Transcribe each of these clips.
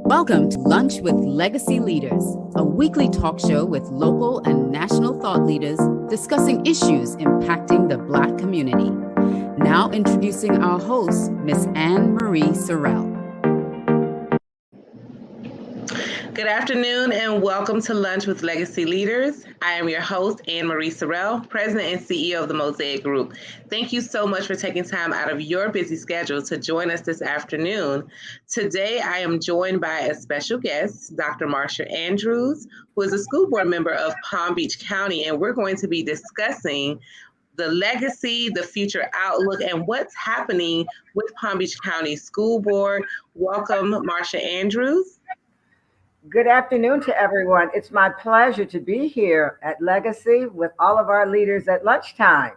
Welcome to Lunch with Legacy Leaders, a weekly talk show with local and national thought leaders discussing issues impacting the Black community. Now introducing our host, Miss Ann Marie Sorrell. Good afternoon and welcome to Lunch with Legacy Leaders. I am your host, Ann Marie Sorrell, President and CEO of the Mosaic Group. Thank you so much for taking time out of your busy schedule to join us this afternoon. Today, I am joined by a special guest, Dr. Marcia Andrews, who is a school board member of Palm Beach County, and we're going to be discussing the legacy, the future outlook, and what's happening with Palm Beach County School Board. Welcome, Marcia Andrews. Good afternoon to everyone. It's my pleasure to be here at Legacy with all of our leaders at lunchtime.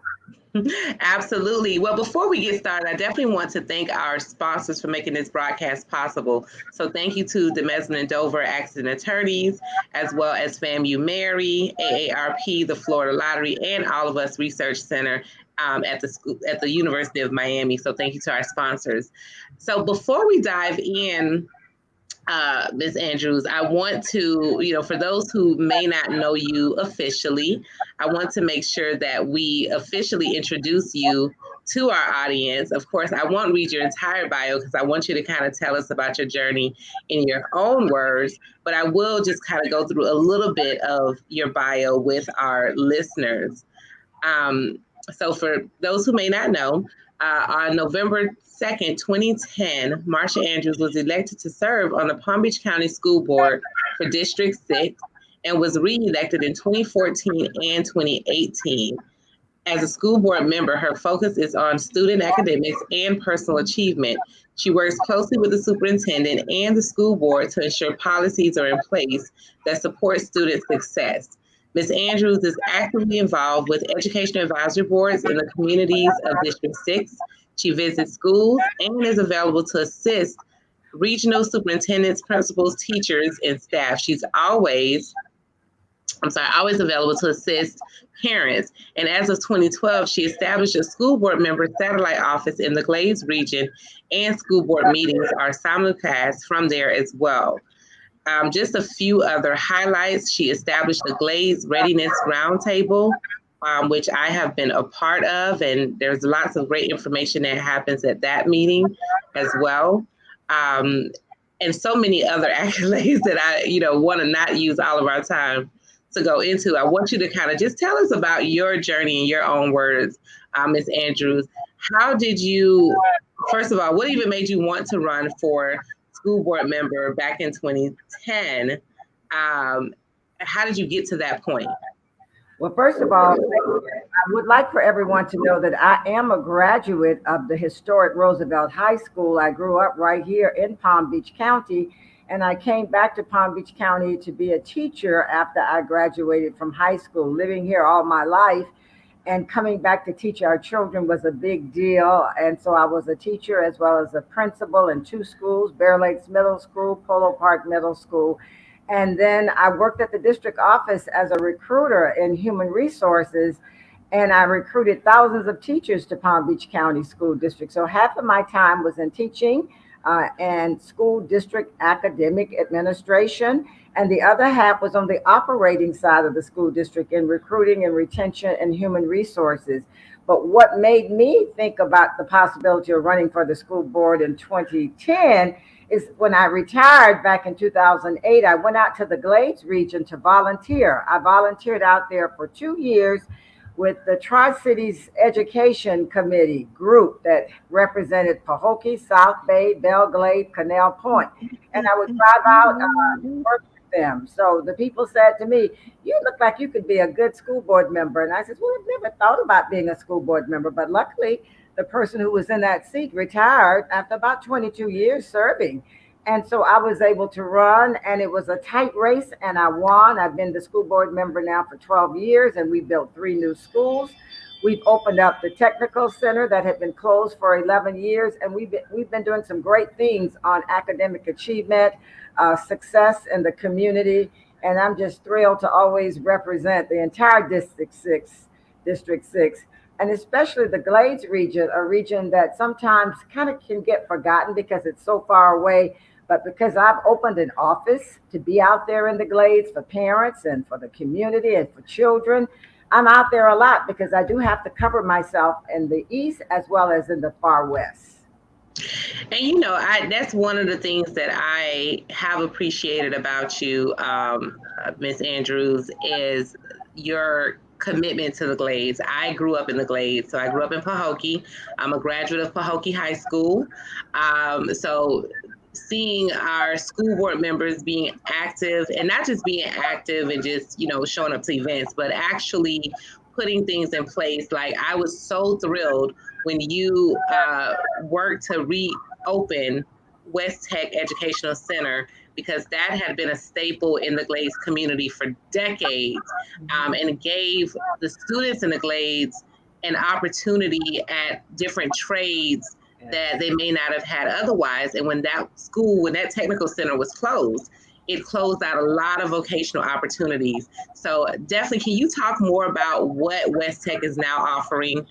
Absolutely. Well, before we get started, I definitely want to thank our sponsors for making this broadcast possible. So thank you to the Meslin and Dover Accident Attorneys, as well as FAMU Mary, AARP, the Florida Lottery, and All of Us Research Center at the University of Miami. So thank you to our sponsors. So before we dive in, Ms. Andrews, I want to, for those who may not know you officially, I want to make sure that we officially introduce you to our audience. Of course, I won't read your entire bio because I want you to kind of tell us about your journey in your own words, but I will just kind of go through a little bit of your bio with our listeners. So for those who may not know, on November 2nd, 2010, Marcia Andrews was elected to serve on the Palm Beach County School Board for District 6 and was re-elected in 2014 and 2018. As a school board member, her focus is on student academics and personal achievement. She works closely with the superintendent and the school board to ensure policies are in place that support student success. Ms. Andrews is actively involved with education advisory boards in the communities of District 6. She visits schools and is available to assist regional superintendents, principals, teachers, and staff. She's always available to assist parents. And as of 2012, she established a school board member satellite office in the Glades region, and school board meetings are simulcast from there as well. Just a few other highlights. She established the Glades Readiness Roundtable, which I have been a part of, and there's lots of great information that happens at that meeting as well. And so many other accolades that I, want to not use all of our time to go into. I want you to kind of just tell us about your journey in your own words, Ms. Andrews. How did you, first of all, what even made you want to run for school board member back in 2010? How did you get to that point? Well, first of all, I would like for everyone to know that I am a graduate of the historic Roosevelt High School. I grew up right here in Palm Beach County, and I came back to Palm Beach County to be a teacher after I graduated from high school. Living here all my life and coming back to teach our children was a big deal. And so I was a teacher as well as a principal in two schools, Bear Lakes Middle School, Polo Park Middle School. And then I worked at the district office as a recruiter in human resources, and I recruited thousands of teachers to Palm Beach County School District. So half of my time was in teaching and school district academic administration, and the other half was on the operating side of the school district in recruiting and retention and human resources. But what made me think about the possibility of running for the school board in 2010 is when I retired back in 2008, I went out to the Glades region to volunteer. I volunteered out there for 2 years with the Tri-Cities Education Committee group that represented Pahokee, South Bay, Belle Glade, Canal Point. And I would drive out and work with them. So the people said to me, "You look like you could be a good school board member." And I said, "Well, I've never thought about being a school board member." But luckily, the person who was in that seat retired after about 22 years serving. And so I was able to run, and it was a tight race, and I won. I've been the school board member now for 12 years, and we built 3 new schools. We've opened up the technical center that had been closed for 11 years, and we've been doing some great things on academic achievement, success in the community, and I'm just thrilled to always represent the entire District 6, and especially the Glades region, a region that sometimes kind of can get forgotten because it's so far away. But because I've opened an office to be out there in the Glades for parents and for the community and for children, I'm out there a lot because I do have to cover myself in the East as well as in the far West. And that's one of the things that I have appreciated about you, Miss Andrews, is your commitment to the Glades. I grew up in the Glades, so I grew up in Pahokee. I'm a graduate of Pahokee High School. So seeing our school board members being active, and not just being active and just showing up to events, but actually putting things in place. Like, I was so thrilled when you worked to reopen West Tech Educational Center, because that had been a staple in the Glades community for decades, and gave the students in the Glades an opportunity at different trades that they may not have had otherwise. And when that technical center was closed, it closed out a lot of vocational opportunities. So definitely, can you talk more about what West Tech is now offering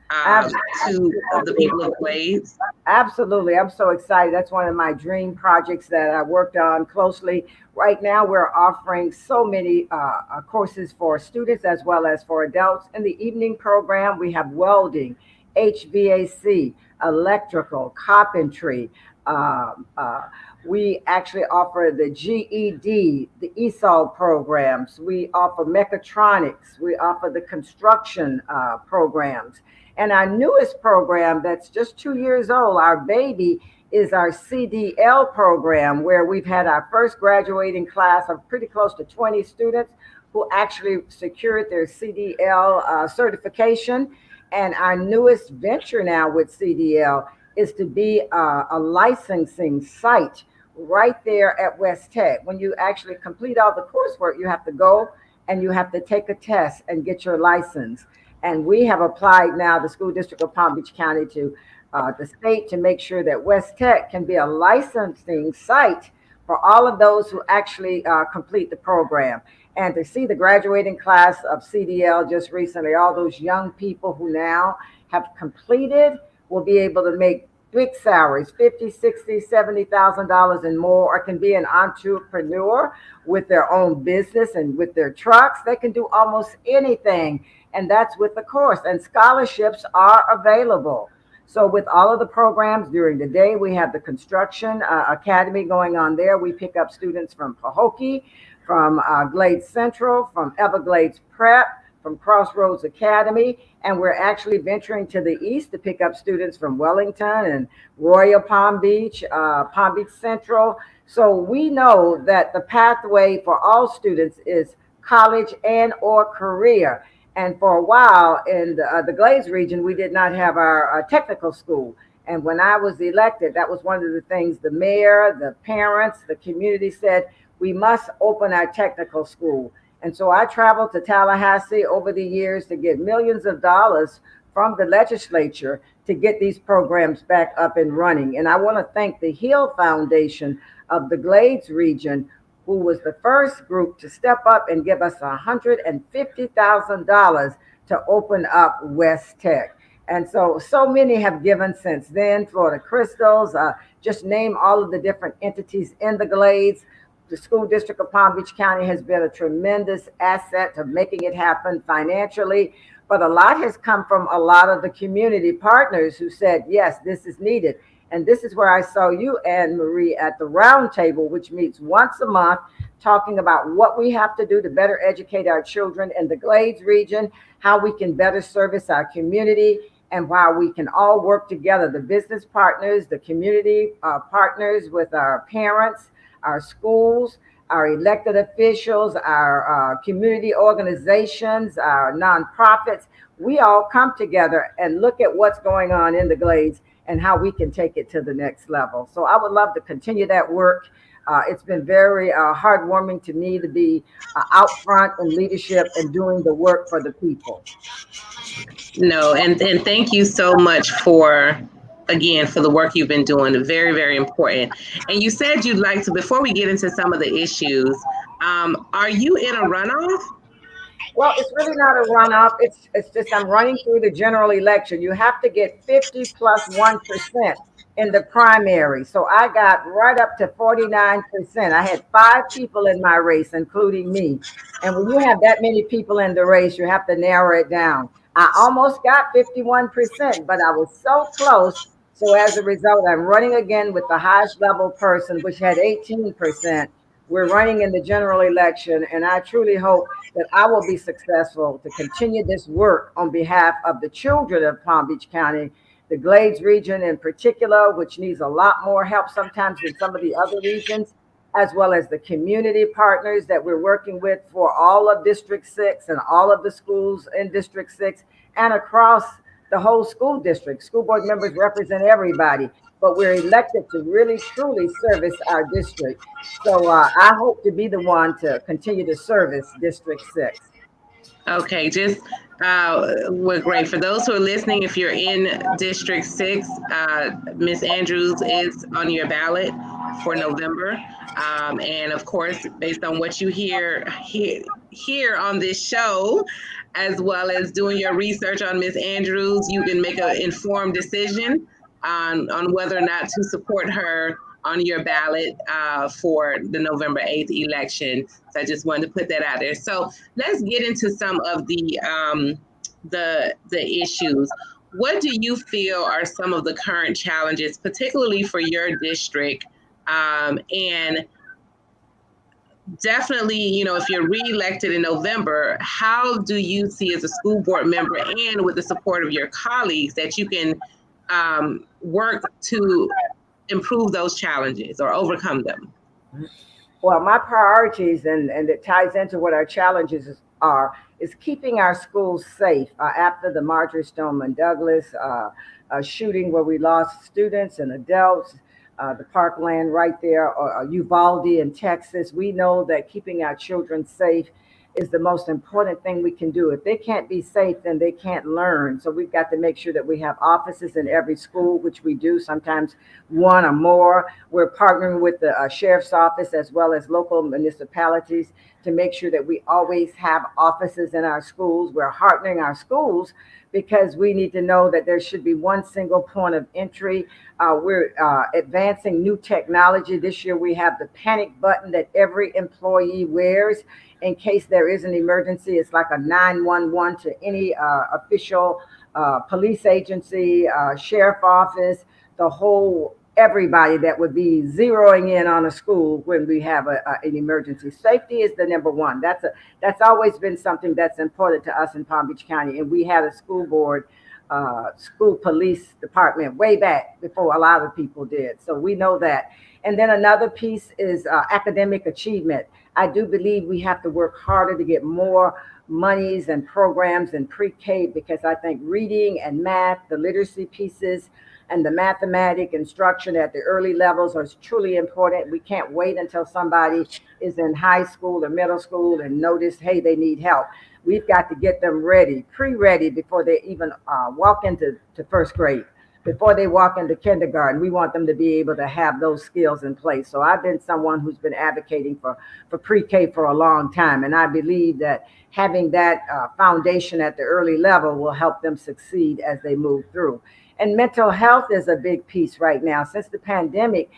to the people of Glades? Absolutely. I'm so excited. That's one of my dream projects that I worked on closely. Right now, we're offering so many courses for students as well as for adults. In the evening program, we have welding, HVAC, electrical, carpentry. We actually offer the GED, the ESOL programs. We offer mechatronics. We offer the construction programs. And our newest program that's just 2 years old, our baby, is our CDL program, where we've had our first graduating class of pretty close to 20 students who actually secured their CDL certification. And our newest venture now with CDL is to be a licensing site right there at West Tech. When you actually complete all the coursework, you have to go and you have to take a test and get your license. And we have applied now, the school district of Palm Beach County, to the state to make sure that West Tech can be a licensing site for all of those who actually complete the program. And to see the graduating class of CDL just recently, all those young people who now have completed will be able to make big salaries, $50,000, $60,000, $70,000 and more, or can be an entrepreneur with their own business and with their trucks. They can do almost anything. And that's with the course. And scholarships are available. So with all of the programs during the day, we have the construction academy going on there. We pick up students from Pahokee, from Glades Central, from Everglades Prep, from Crossroads Academy, and we're actually venturing to the east to pick up students from Wellington and Royal Palm Beach, Palm Beach Central. So we know that the pathway for all students is college and or career. And for a while in the Glades region, we did not have our technical school. And when I was elected, that was one of the things the mayor, the parents, the community said, we must open our technical school. And so I traveled to Tallahassee over the years to get millions of dollars from the legislature to get these programs back up and running. And I want to thank the Hill Foundation of the Glades region, who was the first group to step up and give us $150,000 to open up West Tech. And so many have given since then. Florida Crystals, just name all of the different entities in the Glades. The school district of Palm Beach County has been a tremendous asset to making it happen financially. But a lot has come from a lot of the community partners who said, yes, this is needed. And this is where I saw you, Ann Marie, at the round table, which meets once a month, talking about what we have to do to better educate our children in the Glades region, how we can better service our community, and how we can all work together, the business partners, the community partners with our parents, our schools, our elected officials, our community organizations, our nonprofits. We all come together and look at what's going on in the Glades and how we can take it to the next level. So I would love to continue that work. It's been very heartwarming to me to be out front in leadership and doing the work for the people. No, and thank you so much for the work you've been doing. Very, very important. And you said you'd like to, before we get into some of the issues, are you in a runoff? Well, it's really not a runoff. It's just I'm running through the general election. You have to get 50 plus 1% in the primary. So I got right up to 49%. I had 5 people in my race, including me. And when you have that many people in the race, you have to narrow it down. I almost got 51%, but I was so close. So as a result, I'm running again with the highest level person, which had 18%. We're running in the general election, and I truly hope that I will be successful to continue this work on behalf of the children of Palm Beach County, the Glades region in particular, which needs a lot more help sometimes than some of the other regions, as well as the community partners that we're working with for all of District 6 and all of the schools in District 6 and across the whole school district. School board members represent everybody, but we're elected to really truly service our district. So I hope to be the one to continue to service District 6. Okay, just we're great. For those who are listening, if you're in District 6, Ms. Andrews is on your ballot for November. And of course, based on what you hear on this show, as well as doing your research on Ms. Andrews, you can make an informed decision on whether or not to support her on your ballot for the November 8th election. So I just wanted to put that out there. So let's get into some of the issues. What do you feel are some of the current challenges, particularly for your district? And definitely, if you're reelected in November, how do you see as a school board member and with the support of your colleagues that you can work to improve those challenges or overcome them? Well, my priorities, and it ties into what our challenges are, is keeping our schools safe after the Marjorie Stoneman Douglas shooting where we lost students and adults, the parkland right there, or Uvalde in Texas. We know that keeping our children safe is the most important thing we can do. If they can't be safe, then they can't learn. So we've got to make sure that we have offices in every school, which we do, sometimes one or more. We're partnering with the sheriff's office as well as local municipalities to make sure that we always have offices in our schools. We're hardening our schools because we need to know that there should be one single point of entry. We're advancing new technology. This year we have the panic button that every employee wears in case there is an emergency. It's like a 911 to any official police agency, sheriff office, the whole everybody that would be zeroing in on a school when we have an emergency. Safety is the number one. That's always been something that's important to us in Palm Beach County. And we had a school board, school police department way back before a lot of people did. So we know that. And then another piece is academic achievement. I do believe we have to work harder to get more monies and programs in pre-K, because I think reading and math, the literacy pieces, and the mathematic instruction at the early levels are truly important. We can't wait until somebody is in high school or middle school and notice, hey, they need help. We've got to get them ready, pre-ready, before they even walk into first grade, before they walk into kindergarten. We want them to be able to have those skills in place. So I've been someone who's been advocating for pre-K for a long time. And I believe that having that foundation at the early level will help them succeed as they move through. And mental health is a big piece right now. Since the pandemic,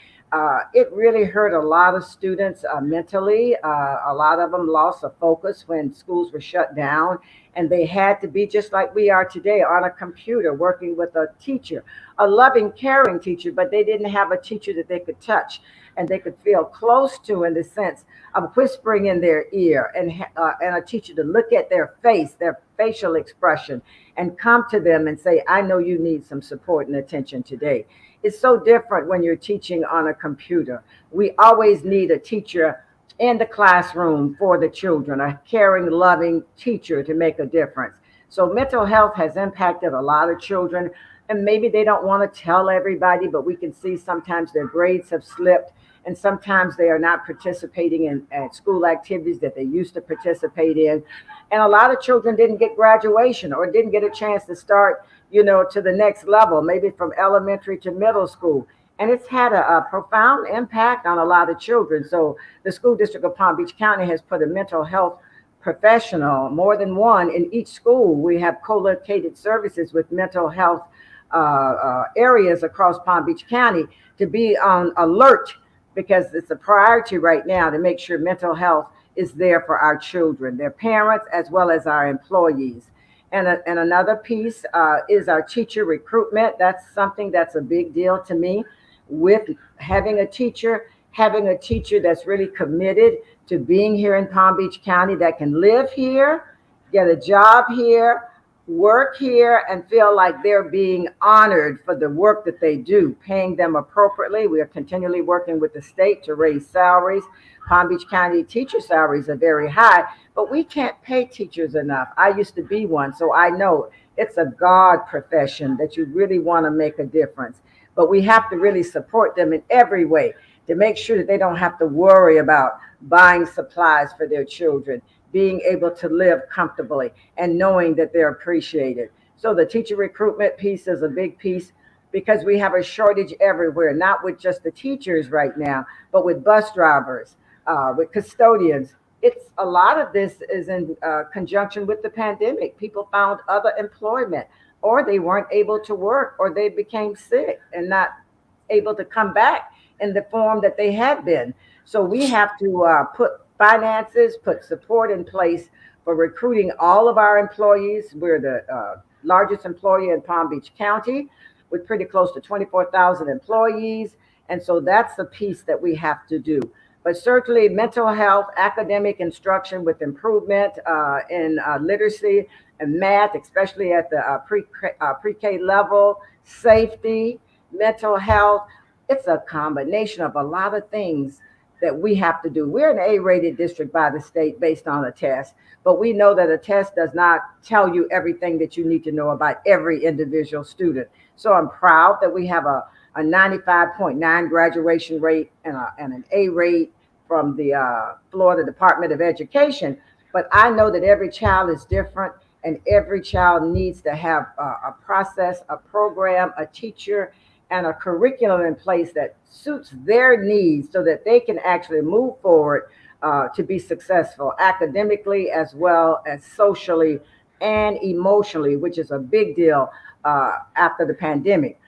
it really hurt a lot of students mentally. A lot of them lost a focus when schools were shut down, and they had to be just like we are today on a computer working with a teacher, a loving, caring teacher, but they didn't have a teacher that they could touch and they could feel close to, in the sense of whispering in their ear, and a teacher to look at their face, their facial expression, and come to them and say, I know you need some support and attention today. It's so different when you're teaching on a computer. We always need a teacher in the classroom for the children, a caring, loving teacher to make a difference. So mental health has impacted a lot of children, and maybe they don't want to tell everybody, but we can see sometimes their grades have slipped, and sometimes they are not participating in school activities that they used to participate in. And a lot of children didn't get graduation or didn't get a chance to start, to the next level, maybe from elementary to middle school. And it's had a profound impact on a lot of children. So the school district of Palm Beach County has put a mental health professional, more than one, in each school. We have co-located services with mental health areas across Palm Beach County to be on alert, because it's a priority right now to make sure mental health is there for our children, their parents, as well as our employees. And another piece is our teacher recruitment. That's something that's a big deal to me, with having a teacher that's really committed to being here in Palm Beach County, that can live here, get a job here, work here, and feel like they're being honored for the work that they do, paying them appropriately. We are continually working with the state to raise salaries. Palm Beach County teacher salaries are very high, but we can't pay teachers enough. I used to be one, so I know it's a God profession that you really want to make a difference. But we have to really support them in every way to make sure that they don't have to worry about buying supplies for their children, being able to live comfortably, and knowing that they're appreciated. So the teacher recruitment piece is a big piece, because we have a shortage everywhere, not with just the teachers right now, but with bus drivers, with custodians. It's a lot of this is in conjunction with the pandemic. People found other employment, or they weren't able to work, or they became sick and not able to come back in the form that they had been. So we have to put finances, put support in place for recruiting all of our employees. We're the largest employer in Palm Beach County, with pretty close to 24,000 employees. And so that's the piece that we have to do. But certainly mental health, academic instruction with improvement in literacy and math, especially at the pre-K level, safety, mental health. It's a combination of a lot of things that we have to do. We're an A-rated district by the state based on a test, but we know that a test does not tell you everything that you need to know about every individual student. So I'm proud that we have a 95.9 graduation rate and an A rate from the Florida Department of Education. But I know that every child is different, and every child needs to have a process, a program, a teacher, and a curriculum in place that suits their needs, so that they can actually move forward to be successful academically, as well as socially and emotionally, which is a big deal after the pandemic.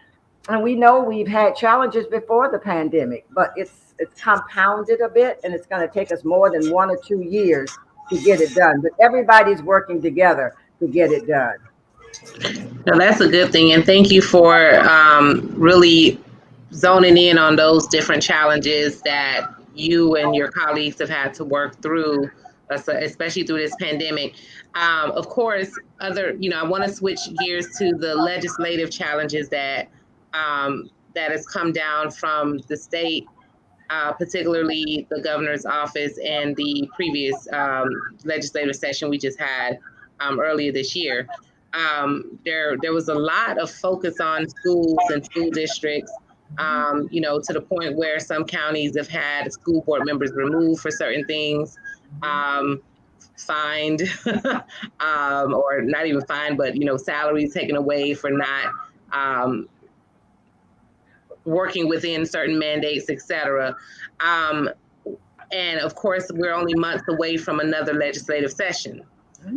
And we know we've had challenges before the pandemic, but it's compounded a bit, and it's going to take us more than 1 or 2 years to get it done. But everybody's working together to get it done. No, that's a good thing. And thank you for really zoning in on those different challenges that you and your colleagues have had to work through, especially through this pandemic. Of course, I want to switch gears to the legislative challenges that has come down from the state, particularly the governor's office and the previous legislative session we just had earlier this year. There was a lot of focus on schools and school districts, to the point where some counties have had school board members removed for certain things, fined, or not even fined, but, salaries taken away for not working within certain mandates, et cetera. And of course, we're only months away from another legislative session.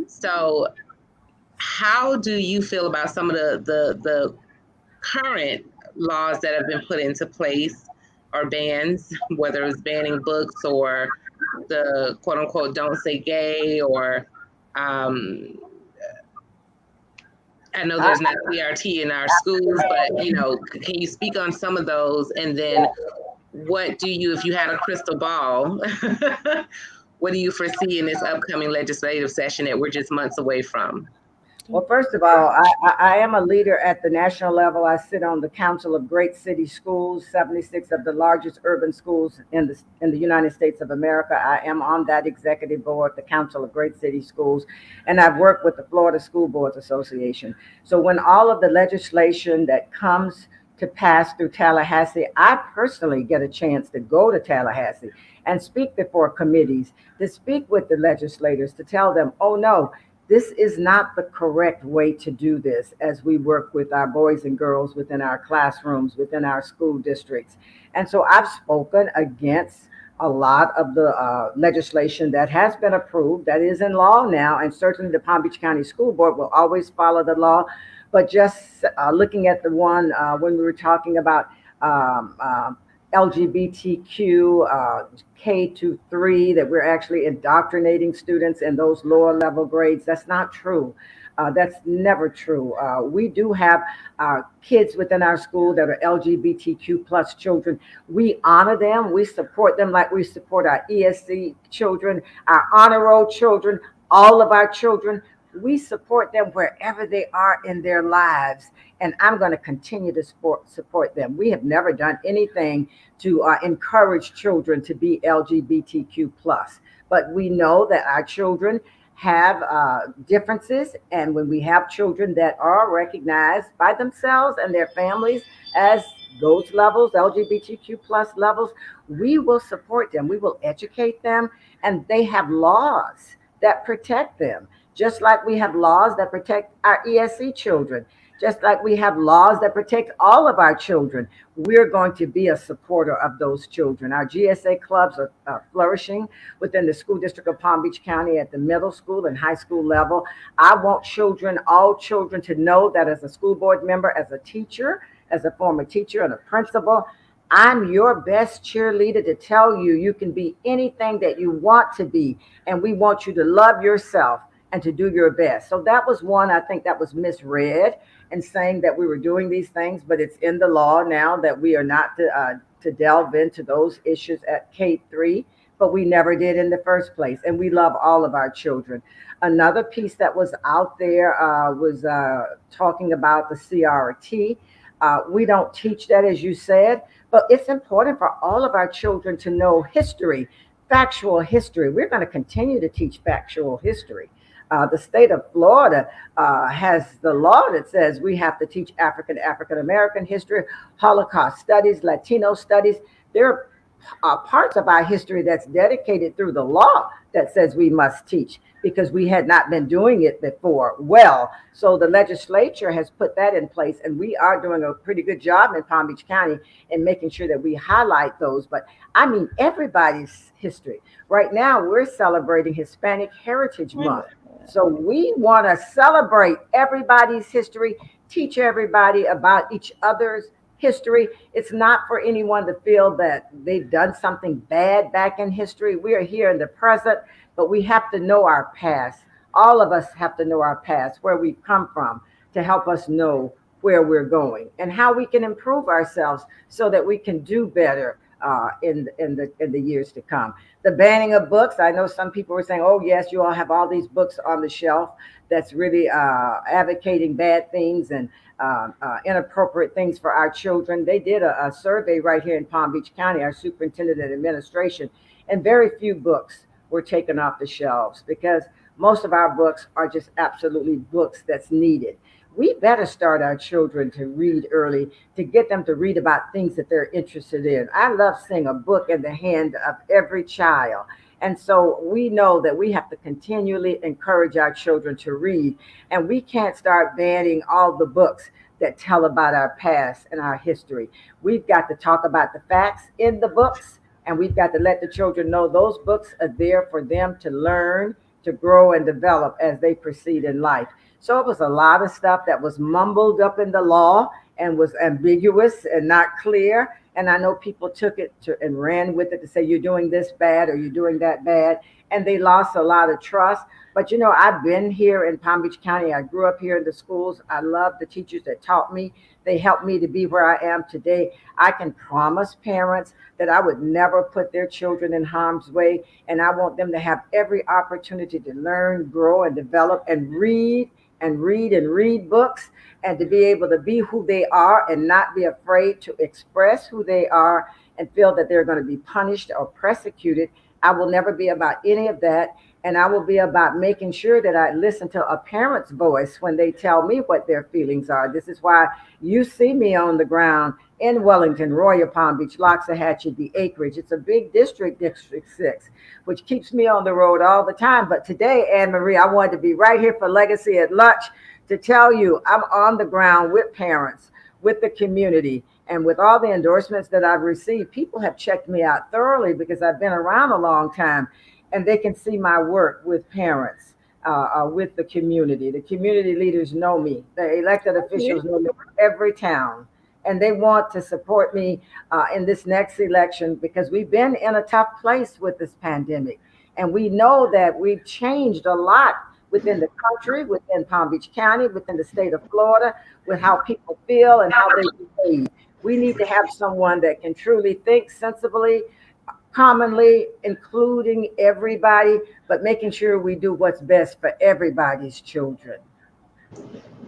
So how do you feel about some of the current laws that have been put into place, or bans, whether it's banning books or the quote unquote don't say gay, or I know there's not CRT in our schools, but can you speak on some of those? And then what do you, if you had a crystal ball, what do you foresee in this upcoming legislative session that we're just months away from? Well, first of all, I am a leader at the national level. I sit on the Council of Great City Schools, 76 of the largest urban schools in the United States of America. I am on that executive board, the Council of Great City Schools, and I've worked with the Florida School Boards Association. So when all of the legislation that comes to pass through Tallahassee, I personally get a chance to go to Tallahassee and speak before committees, to speak with the legislators, to tell them, oh no, this is not the correct way to do this, as we work with our boys and girls within our classrooms, within our school districts. And so I've spoken against a lot of the legislation that has been approved, that is in law now, and certainly the Palm Beach County School Board will always follow the law. But just looking at the one when we were talking about um, um, LGBTQ K to 3, that we're actually indoctrinating students in those lower level grades. That's not true. That's never true. We do have kids within our school that are LGBTQ plus children. We honor them. We support them like we support our ESC children, our honor roll children, all of our children. We support them wherever they are in their lives, and I'm going to continue to support them. We have never done anything to encourage children to be LGBTQ plus, but we know that our children have differences, and when we have children that are recognized by themselves and their families as those levels, LGBTQ plus levels, we will support them. We will educate them, and they have laws that protect them, just like we have laws that protect our ESC children, just like we have laws that protect all of our children. We're going to be a supporter of those children. Our GSA clubs are flourishing within the school district of Palm Beach County at the middle school and high school level. I want children, all children, to know that as a school board member, as a teacher, as a former teacher and a principal, I'm your best cheerleader to tell you you can be anything that you want to be. And we want you to love yourself and to do your best. So that was one, I think, that was misread and saying that we were doing these things, but it's in the law now that we are not to delve into those issues at K-3, but we never did in the first place. And we love all of our children. Another piece that was out there was talking about the CRT. We don't teach that, as you said, but it's important for all of our children to know history, factual history. We're going to continue to teach factual history. The state of Florida has the law that says we have to teach African American history, Holocaust studies, Latino studies. There are parts of our history that's dedicated through the law that says we must teach, because we had not been doing it before. Well, so the legislature has put that in place, and we are doing a pretty good job in Palm Beach County in making sure that we highlight those. But I mean, everybody's history. Right now, we're celebrating Hispanic Heritage Month. So we want to celebrate everybody's history, teach everybody about each other's history. It's not for anyone to feel that they've done something bad back in history. We are here in the present, but we have to know our past. All of us have to know our past, where we've come from, to help us know where we're going and how we can improve ourselves so that we can do better in the years to come. The banning of books. I know some people were saying, "Oh yes, you all have all these books on the shelf that's really advocating bad things and inappropriate things for our children." They did a survey right here in Palm Beach County, our superintendent and administration, and very few books were taken off the shelves, because most of our books are just absolutely books that's needed. We better start our children to read early, to get them to read about things that they're interested in. I love seeing a book in the hand of every child. And so we know that we have to continually encourage our children to read, and we can't start banning all the books that tell about our past and our history. We've got to talk about the facts in the books, and we've got to let the children know those books are there for them to learn, to grow and develop as they proceed in life. So it was a lot of stuff that was mumbled up in the law and was ambiguous and not clear. And I know people took it and ran with it to say, you're doing this bad or you're doing that bad. And they lost a lot of trust. But, you know, I've been here in Palm Beach County. I grew up here in the schools. I love the teachers that taught me. They helped me to be where I am today. I can promise parents that I would never put their children in harm's way. And I want them to have every opportunity to learn, grow, and develop and read books, and to be able to be who they are and not be afraid to express who they are and feel that they're going to be punished or persecuted. I will never be about any of that. And I will be about making sure that I listen to a parent's voice when they tell me what their feelings are. This is why you see me on the ground in Wellington, Royal Palm Beach, Loxahatchee, the Acreage. It's a big district, District 6, which keeps me on the road all the time. But today, Ann Marie, I wanted to be right here for Legacy at Lunch to tell you I'm on the ground with parents, with the community, and with all the endorsements that I've received. People have checked me out thoroughly because I've been around a long time, and they can see my work with parents. with the community. The community leaders know me. The elected officials know me from every town. And they want to support me in this next election because we've been in a tough place with this pandemic. And we know that we've changed a lot within the country, within Palm Beach County, within the state of Florida, with how people feel and how they behave. We need to have someone that can truly think sensibly, commonly, including everybody, but making sure we do what's best for everybody's children.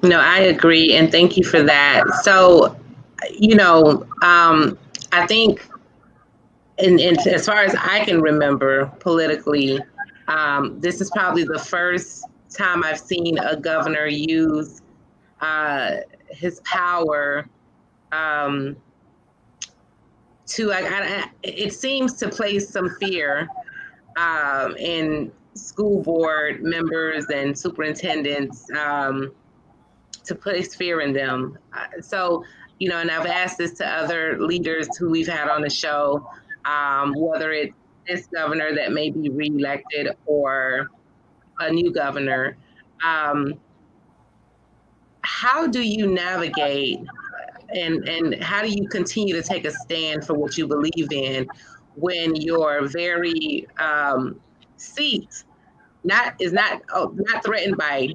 No, I agree. And thank you for that. So, I think as far as I can remember politically, this is probably the first time I've seen a governor use his power it seems to place some fear in school board members and superintendents, to place fear in them. And I've asked this to other leaders who we've had on the show, whether it's this governor that may be reelected or a new governor. How do you navigate and how do you continue to take a stand for what you believe in when your very seat is not threatened by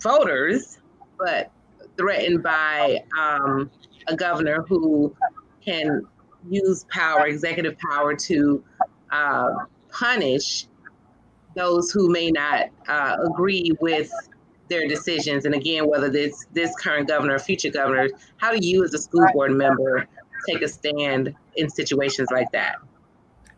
voters, but threatened by a governor who can use executive power to punish those who may not agree with their decisions? And again, whether this current governor or future governors, how do you as a school board member take a stand in situations like that?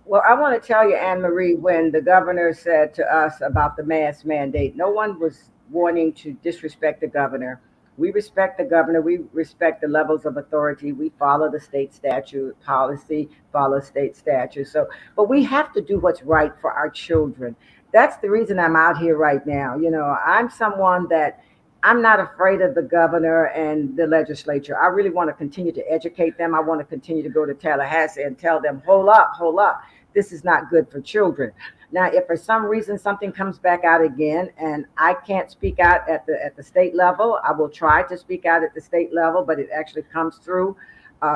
Well, I want to tell you, Ann Marie, when the governor said to us about the mask mandate, no one was wanting to disrespect the governor. We respect the governor. We respect the levels of authority. We follow the state statute policy, follow state statute. But we have to do what's right for our children. That's the reason I'm out here right now. I'm someone that I'm not afraid of the governor and the legislature. I really want to continue to educate them. I want to continue to go to Tallahassee and tell them, hold up. This is not good for children. Now, if for some reason something comes back out again and I can't speak out at the state level, I will try to speak out at the state level, but it actually comes through.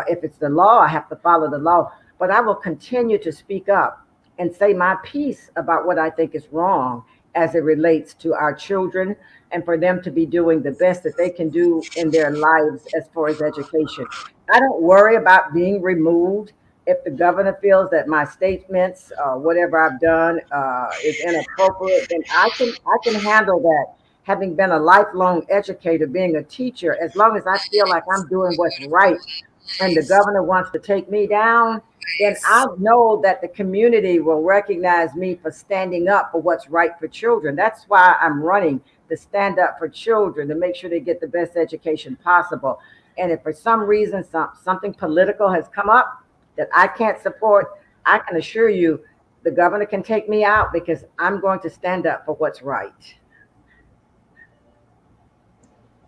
If it's the law, I have to follow the law. But I will continue to speak up and say my piece about what I think is wrong as it relates to our children and for them to be doing the best that they can do in their lives as far as education. I don't worry about being removed. If the governor feels that my statements, whatever I've done, is inappropriate, then I can handle that. Having been a lifelong educator, being a teacher, as long as I feel like I'm doing what's right, and the governor wants to take me down, then I know that the community will recognize me for standing up for what's right for children. That's why I'm running to stand up for children, to make sure they get the best education possible. And if for some reason something political has come up that I can't support, I can assure you the governor can take me out because I'm going to stand up for what's right.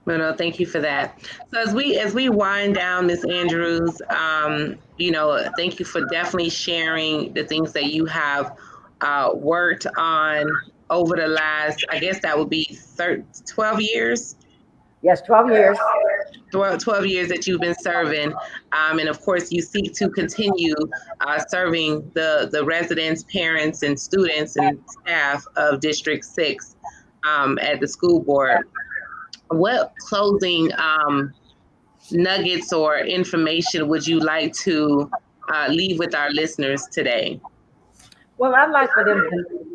Well, no, thank you for that. So as we wind down, Ms. Andrews, thank you for definitely sharing the things that you have worked on over the last, I guess that would be 12 years. Yes, 12 years. 12 years that you've been serving. And of course, you seek to continue serving the residents, parents, and students and staff of District 6 at the school board. What closing nuggets or information would you like to leave with our listeners today? Well, I'd like for them to know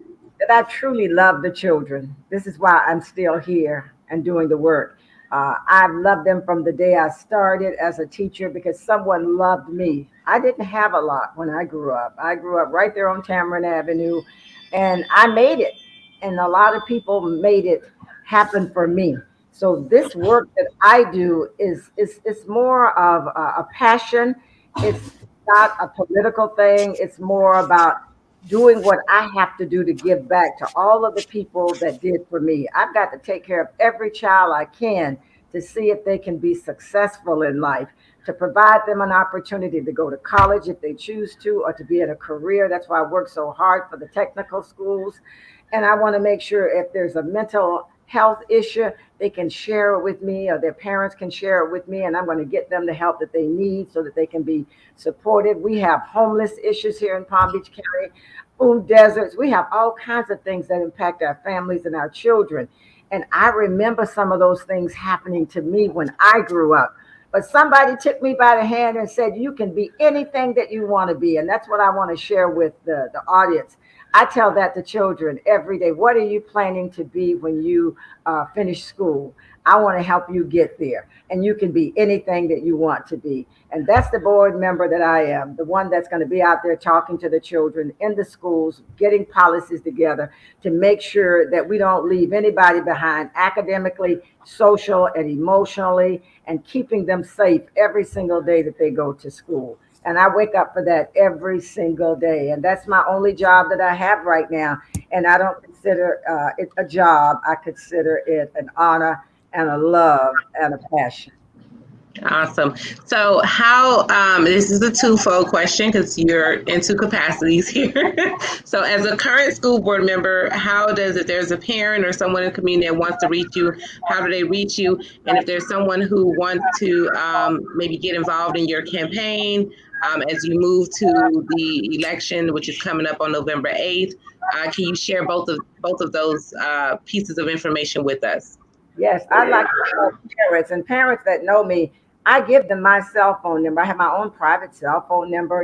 that I truly love the children. This is why I'm still here and doing the work. I've loved them from the day I started as a teacher because someone loved me. I didn't have a lot when I grew up. I grew up right there on Tamarind Avenue, and I made it. And a lot of people made it happen for me. So this work that I do is more of a passion. It's not a political thing. It's more about doing what I have to do to give back to all of the people that did for me. I've got to take care of every child I can to see if they can be successful in life, to provide them an opportunity to go to college if they choose to, or to be in a career. That's why I work so hard for the technical schools. And I want to make sure if there's a mental health issue, they can share it with me, or their parents can share it with me, and I'm going to get them the help that they need so that they can be supported. We have homeless issues here in Palm Beach County, food deserts. We have all kinds of things that impact our families and our children. And I remember some of those things happening to me when I grew up. But somebody took me by the hand and said, you can be anything that you want to be. And that's what I want to share with the audience. I tell that to children every day. What are you planning to be when you finish school? I want to help you get there. And you can be anything that you want to be. And that's the board member that I am, the one that's going to be out there talking to the children in the schools, getting policies together to make sure that we don't leave anybody behind academically, social, and emotionally, and keeping them safe every single day that they go to school. And I wake up for that every single day. And that's my only job that I have right now. And I don't consider it a job. I consider it an honor and a love and a passion. Awesome. So how, this is a twofold question because you're in two capacities here. So as a current school board member, how does, if there's a parent or someone in the community that wants to reach you, how do they reach you? And if there's someone who wants to maybe get involved in your campaign as you move to the election, which is coming up on November 8th, can you share both of those pieces of information with us? Yes, I like to tell parents, and parents that know me, I give them my cell phone number. I have my own private cell phone number,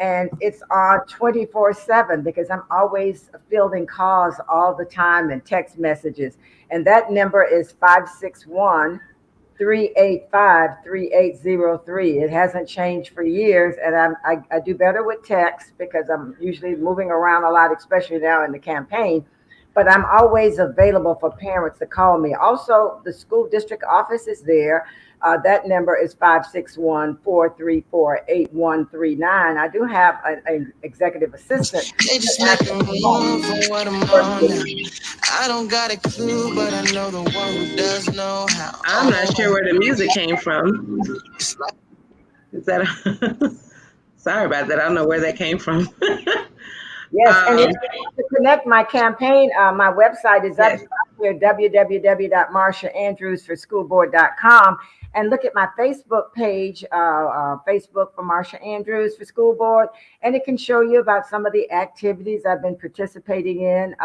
and it's on 24/7 because I'm always fielding calls all the time and text messages. And that number is 561-385-3803. It hasn't changed for years. And I do better with text because I'm usually moving around a lot, especially now in the campaign. But I'm always available for parents to call me. Also, the school district office is there. That number is 561-434-8139. I do have an executive assistant. They just making room for what I'm on now. I don't got a clue, but I know the one who does know how. I'm not sure where the music came from. Is that sorry about that. I don't know where that came from. Yes, and if you want to connect my campaign, my website is up here, www.marciaandrewsforschoolboard.com, and look at my Facebook page, Facebook for Marcia Andrews for School Board, and it can show you about some of the activities I've been participating in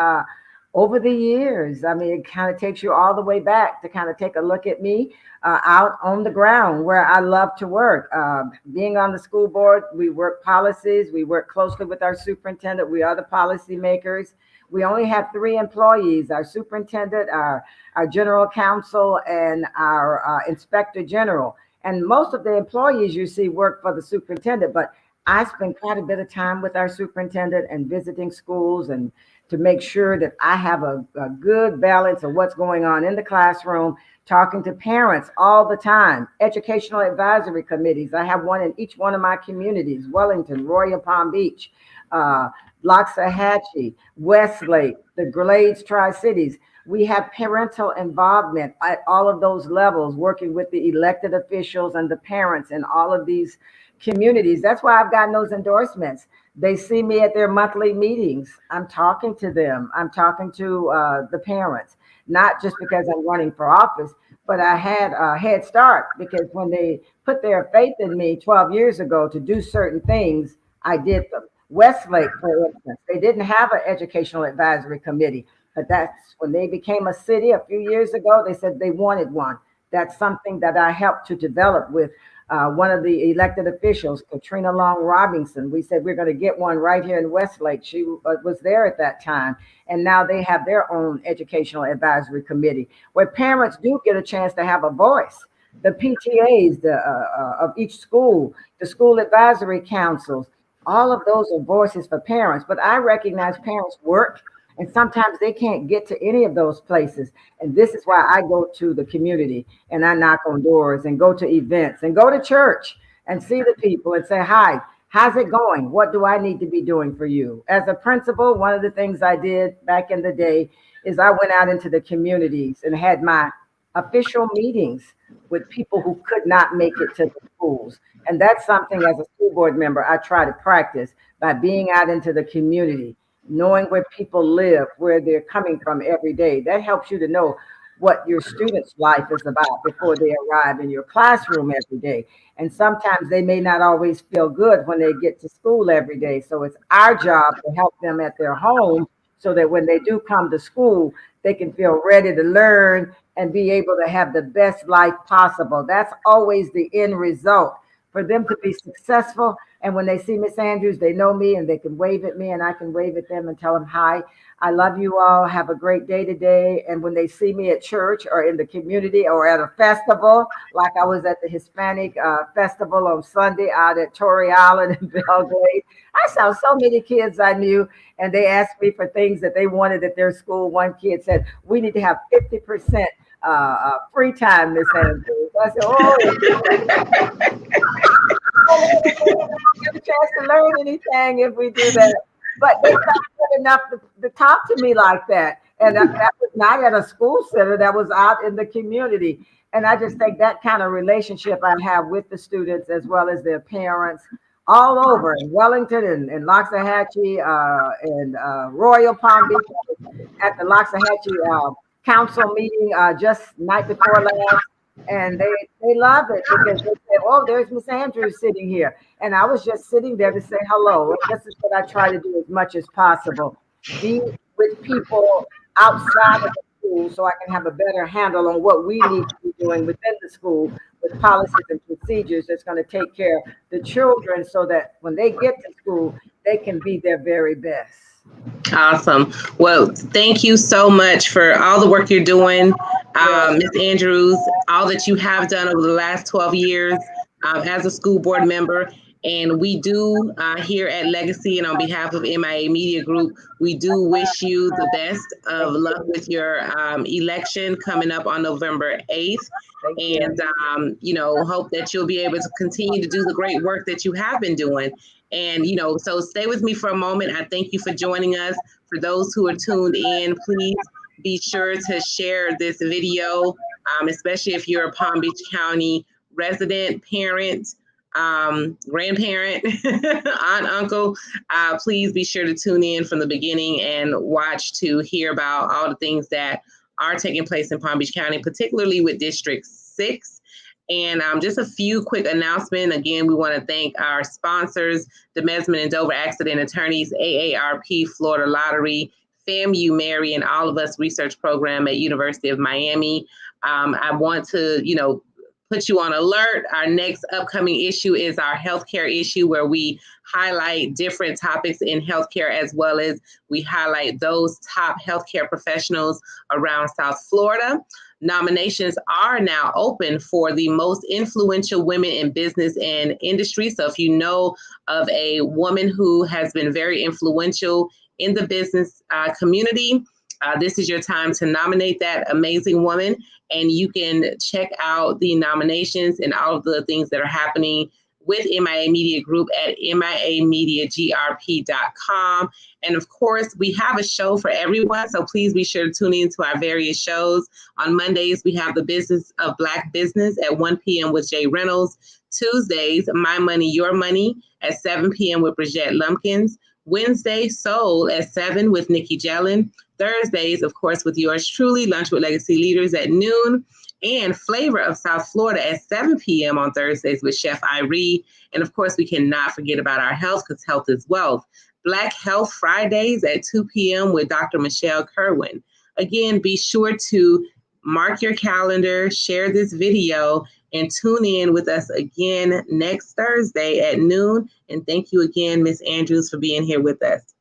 over the years. I mean, it kind of takes you all the way back to kind of take a look at me out on the ground where I love to work. Being on the school board, we work policies. We work closely with our superintendent. We are the policy makers. We only have 3 employees, our superintendent, our general counsel, and our inspector general. And most of the employees you see work for the superintendent, but I spend quite a bit of time with our superintendent and visiting schools and to make sure that I have a good balance of what's going on in the classroom, talking to parents all the time, educational advisory committees. I have one in each one of my communities, Wellington, Royal Palm Beach, Loxahatchee, Westlake, the Glades Tri-Cities. We have parental involvement at all of those levels, working with the elected officials and the parents in all of these communities. That's why I've gotten those endorsements. They see me at their monthly meetings. I'm talking to them. I'm talking to the parents, not just because I'm running for office, but I had a head start because when they put their faith in me 12 years ago to do certain things, I did them. Westlake, for instance, they didn't have an educational advisory committee, but that's when they became a city a few years ago, they said they wanted one. That's something that I helped to develop with one of the elected officials, Katrina Long Robinson. We said we're going to get one right here in Westlake. She was there at that time. And now they have their own educational advisory committee where parents do get a chance to have a voice. The PTAs of each school, the school advisory councils, all of those are voices for parents. But I recognize parents work and sometimes they can't get to any of those places. And this is why I go to the community and I knock on doors and go to events and go to church and see the people and say, hi, how's it going? What do I need to be doing for you? As a principal, one of the things I did back in the day is I went out into the communities and had my official meetings with people who could not make it to the schools. And that's something as a school board member I try to practice by being out into the community, knowing where people live, where they're coming from every day. That helps you to know what your student's life is about before they arrive in your classroom every day. And sometimes they may not always feel good when they get to school every day. So it's our job to help them at their home so that when they do come to school, they can feel ready to learn and be able to have the best life possible. That's always the end result, for them to be successful. And when they see Miss Andrews, they know me and they can wave at me and I can wave at them and tell them, hi, I love you all. Have a great day today. And when they see me at church or in the community or at a festival, like I was at the Hispanic festival on Sunday out at Torrey Island in Belgrade, I saw so many kids I knew, and they asked me for things that they wanted at their school. One kid said, we need to have 50% free time, Miss Andrews. I said, oh, I don't get a chance to learn anything if we do that. But they felt good enough to talk to me like that. And that was not at a school center, that was out in the community. And I just think that kind of relationship I have with the students as well as their parents all over in Wellington and Loxahatchee and Royal Palm Beach at the Loxahatchee council meeting just night before last. And they love it because they say, oh, there's Miss Andrews sitting here. And I was just sitting there to say hello. And this is what I try to do as much as possible. Be with people outside of the school so I can have a better handle on what we need to be doing within the school with policies and procedures that's going to take care of the children so that when they get to school, they can be their very best. Awesome. Well, thank you so much for all the work you're doing, Ms. Andrews, all that you have done over the last 12 years as a school board member. And we do here at Legacy and on behalf of MIA Media Group, we do wish you the best of luck with your election coming up on November 8th. And, hope that you'll be able to continue to do the great work that you have been doing. And, so stay with me for a moment. I thank you for joining us. For those who are tuned in, please be sure to share this video, especially if you're a Palm Beach County resident, parent, grandparent, aunt, uncle. Please be sure to tune in from the beginning and watch to hear about all the things that are taking place in Palm Beach County, particularly with District 6. And just a few quick announcements. Again, we want to thank our sponsors, the Mesman and Dover Accident Attorneys, AARP, Florida Lottery, FAMU Mary, and All of Us Research Program at University of Miami. I want to, put you on alert. Our next upcoming issue is our healthcare issue, where we highlight different topics in healthcare, as well as we highlight those top healthcare professionals around South Florida. Nominations are now open for the most influential women in business and industry. So if you know of a woman who has been very influential in the business community, this is your time to nominate that amazing woman. And you can check out the nominations and all of the things that are happening with MIA Media Group at miamediagrp.com. And of course, we have a show for everyone, so please be sure to tune in to our various shows. On Mondays, we have the Business of Black Business at 1 p.m. with Jay Reynolds. Tuesdays, My Money, Your Money at 7 p.m. with Bridgette Lumpkins. Wednesday, Soul at 7 with Nikki Jellin. Thursdays, of course, with yours truly, Lunch with Legacy Leaders at noon. And Flavor of South Florida at 7 p.m. on Thursdays with Chef Irie. And of course, we cannot forget about our health, because health is wealth. Black Health Fridays at 2 p.m. with Dr. Michelle Kerwin. Again, be sure to mark your calendar, share this video, and tune in with us again next Thursday at noon. And thank you again, Ms. Andrews, for being here with us.